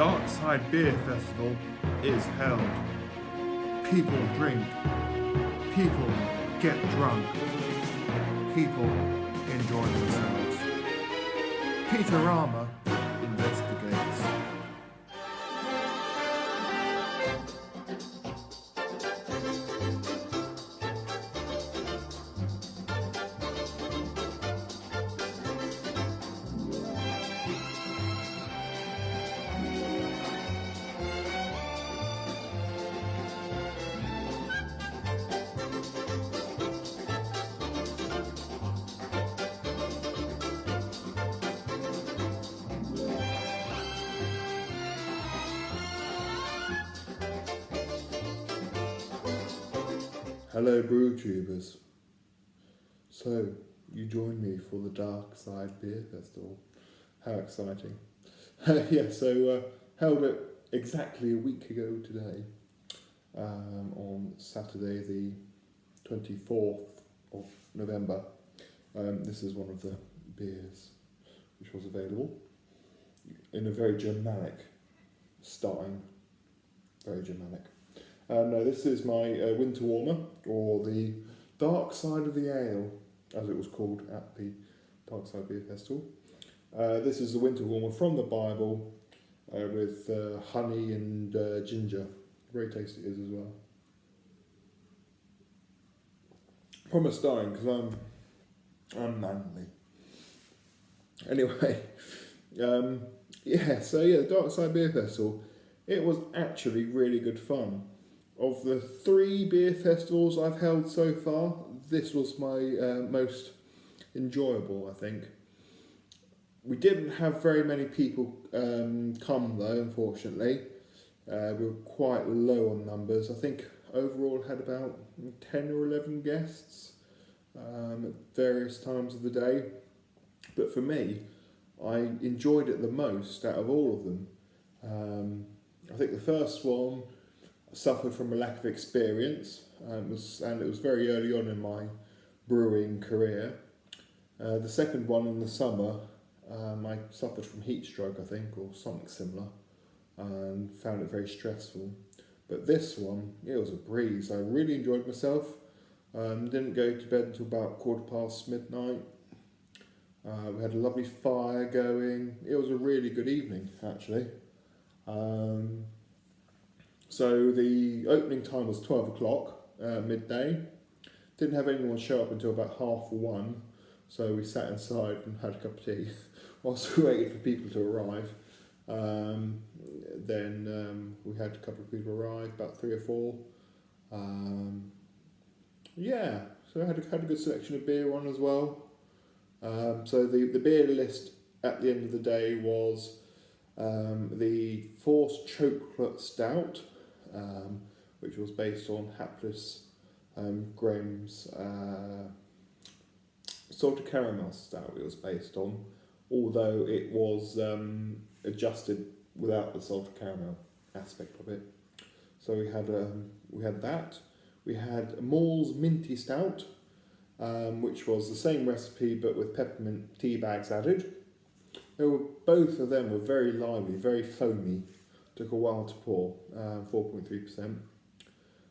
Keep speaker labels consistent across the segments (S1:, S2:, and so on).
S1: Darkside Beer Festival is held. People drink. People get drunk. People enjoy themselves. Peter Rama investigates. Hello brew tubers. So, you joined me for the Darkside Beer Festival. How exciting. Held it exactly a week ago today, on Saturday the 24th of November. This is one of the beers which was available in a very Germanic style. Very Germanic. No, this is my winter warmer, or the Dark Side of the Ale, as it was called at the Darkside Beer Festival. This is the winter warmer from the Bible, with honey and ginger. Very tasty it is as well. Promise dying, because I'm manly. Anyway, the Darkside Beer Festival, it was actually really good fun. Of the 3 beer festivals I've held so far, this was my most enjoyable, I think. We didn't have very many people come though, unfortunately. We were quite low on numbers. I think overall had about 10 or 11 guests at various times of the day. But for me, I enjoyed it the most out of all of them. I think the first one suffered from a lack of experience, and it was very early on in my brewing career. The second one in the summer, I suffered from heat stroke, I think, or something similar, and found it very stressful. But this one, it was a breeze. I really enjoyed myself. Didn't go to bed until about 15:15 midnight. We had a lovely fire going. It was a really good evening, actually. So the opening time was 12 o'clock, midday. Didn't have anyone show up until about 1:30, so we sat inside and had a cup of tea whilst we waited for people to arrive. Then we had a couple of people arrive, about 3 or 4. So I had a good selection of beer on as well. So the beer list at the end of the day was the Forced Chocolate Stout, which was based on Hapless Graham's salted caramel stout. It was based on, although it was adjusted without the salted caramel aspect of it. So we had that. We had Mall's Minty Stout, which was the same recipe but with peppermint tea bags added. Both of them were very lively, very foamy. Took a while to pour, 4.3%.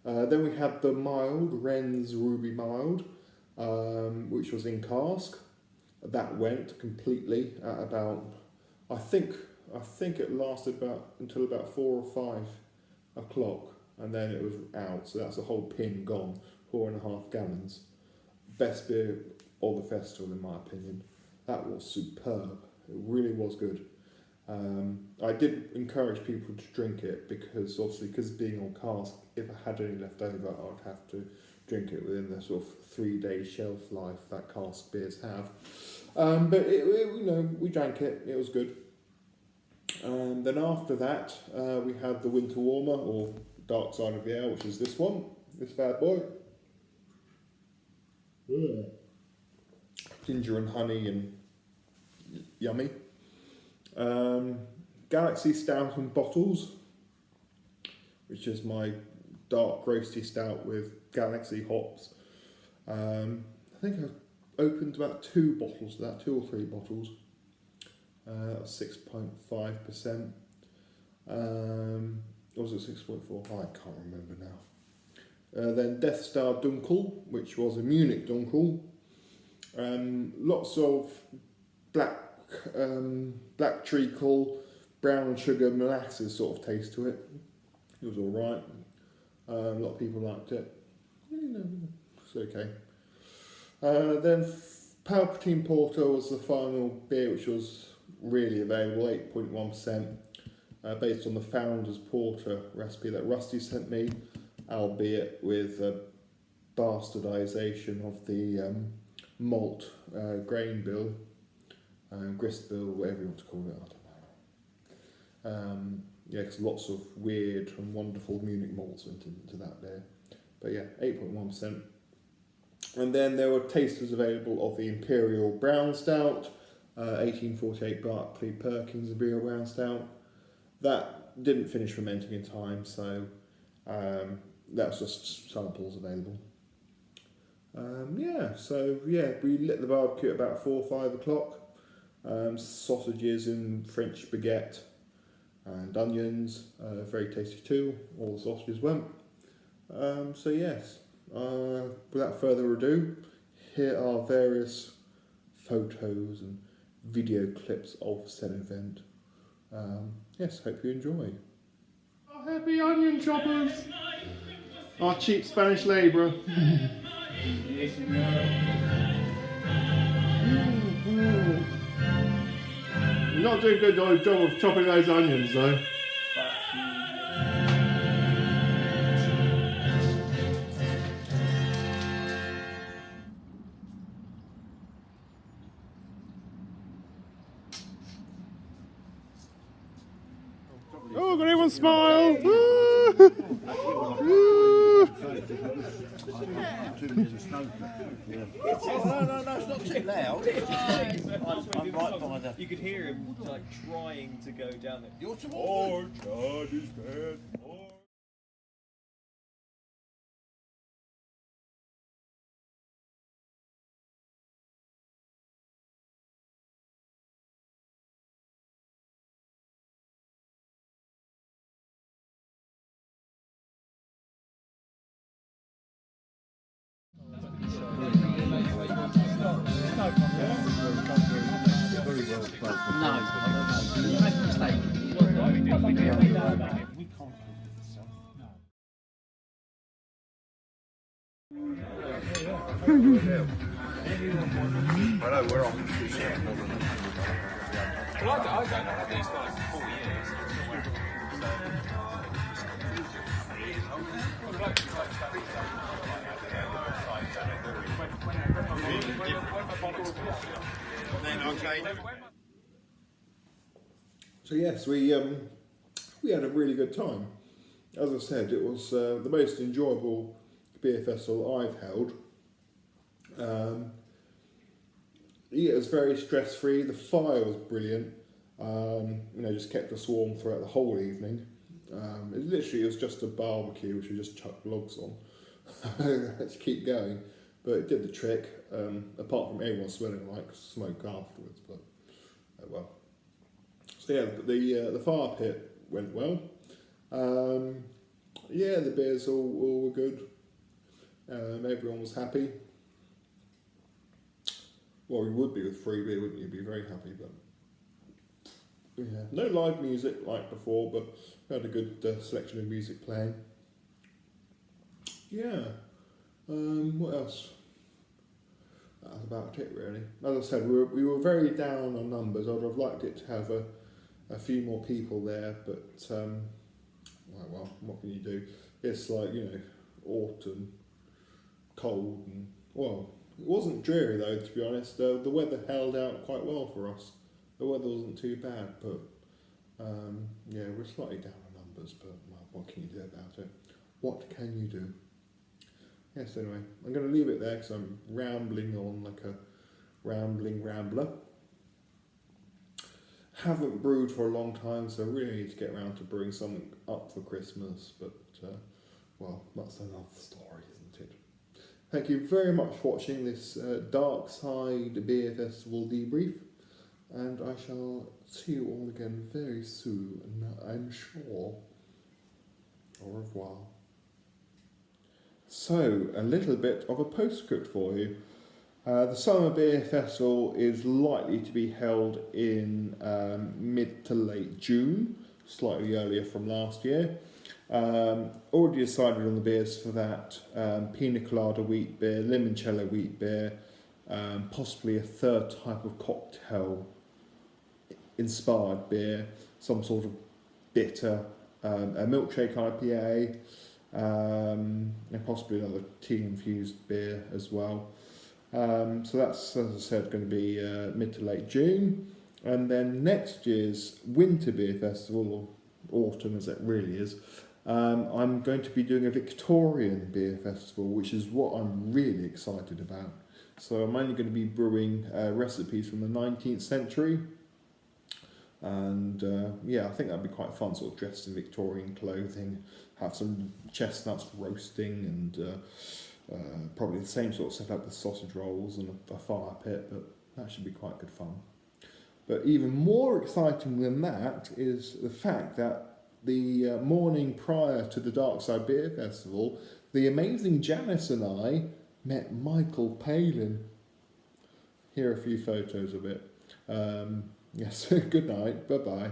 S1: Then we had the mild, Wren's Ruby Mild, which was in cask. That went completely at about, I think it lasted until about 4 or 5 o'clock, and then it was out. So that's a whole pin gone, 4.5 gallons. Best beer of the festival, in my opinion. That was superb. It really was good. I did encourage people to drink it because being on cask, if I had any left over, I'd have to drink it within the sort of 3-day shelf life that cask beers have. But we drank it. It was good. Then after that, we had the winter warmer, or Dark Side of the Ale, which is this one, this bad boy. Ginger and honey and yummy. Galaxy Stout in bottles, which is my dark roasty stout with Galaxy hops. I think I've opened about 2 bottles of that, 2 or 3 bottles. That was 6.5%. Or was it 6.4? I can't remember now. Then Death Star Dunkel, which was a Munich Dunkel. Lots of black treacle, brown sugar, molasses sort of taste to it. It was alright. A lot of people liked it. It's okay. Then Palpatine Porter was the final beer, which was really available, 8.1%, based on the Founder's Porter recipe that Rusty sent me, albeit with a bastardisation of the malt grain bill, grist bill, whatever you want to call it, I don't know. Yeah, because lots of weird and wonderful Munich malts went into that beer. But yeah, 8.1%. And then there were tasters available of the Imperial Brown Stout, 1848 Barclay Perkins Imperial Brown Stout. That didn't finish fermenting in time, so that was just samples available. We lit the barbecue at about 4 or 5 o'clock. Sausages and French baguette and onions, very tasty too. All the sausages went. Without further ado, here are various photos and video clips of said event. Hope you enjoy. Our happy onion choppers! Our cheap Spanish labourer. You're not doing a good job of chopping those onions though. Oh, got everyone smile!
S2: No, it's not too loud. I'm right by the...
S3: You could hear him like trying to go down there.
S2: You're too
S3: Orchard is dead.
S2: We're on.
S4: Well, I don't have these guys for 4 years.
S1: So yes, we had a really good time. As I said, it was the most enjoyable beer festival I've held. It was very stress-free. The fire was brilliant. Just kept us warm throughout the whole evening. It was just a barbecue, which we just chucked logs on. Let's keep going. But it did the trick, apart from everyone smelling like smoke afterwards, but oh well. So yeah, the fire pit went well. The beers all were good. Everyone was happy. Well, you would be with free beer, wouldn't you? Be very happy, but yeah, no live music like before, but we had a good selection of music playing. Yeah. What else? That's about it, really. As I said, we were very down on numbers. I would have liked it to have a few more people there, but well, what can you do? It's like, autumn, cold, and well, it wasn't dreary though, to be honest. The weather held out quite well for us. The weather wasn't too bad, but we're slightly down on numbers, but well, what can you do about it? What can you do? Yes, anyway, I'm going to leave it there because I'm rambling on like a rambling rambler. Haven't brewed for a long time, so I really need to get around to brewing something up for Christmas, but well, that's another story, isn't it? Thank you very much for watching this Darkside Beer Festival debrief. and I shall see you all again very soon, I'm sure. Au revoir. So, a little bit of a postscript for you. The Summer Beer Festival is likely to be held in mid to late June, slightly earlier from last year. Already decided on the beers for that. Pina Colada wheat beer, limoncello wheat beer, possibly a third type of cocktail inspired beer, some sort of bitter, a milkshake IPA, and possibly another tea infused beer as well. So that's, as I said, going to be mid to late June. And then next year's Winter Beer Festival, or autumn as it really is, I'm going to be doing a Victorian Beer Festival, which is what I'm really excited about. So I'm only going to be brewing recipes from the 19th century. And yeah, I think that'd be quite fun, sort of dressed in Victorian clothing, have some chestnuts roasting, and probably the same sort of setup with sausage rolls and a fire pit, but that should be quite good fun. But even more exciting than that is the fact that the morning prior to the Darkside Beer Festival, the amazing Janice and I met Michael Palin. Here are a few photos of it. Yes, good night, bye-bye.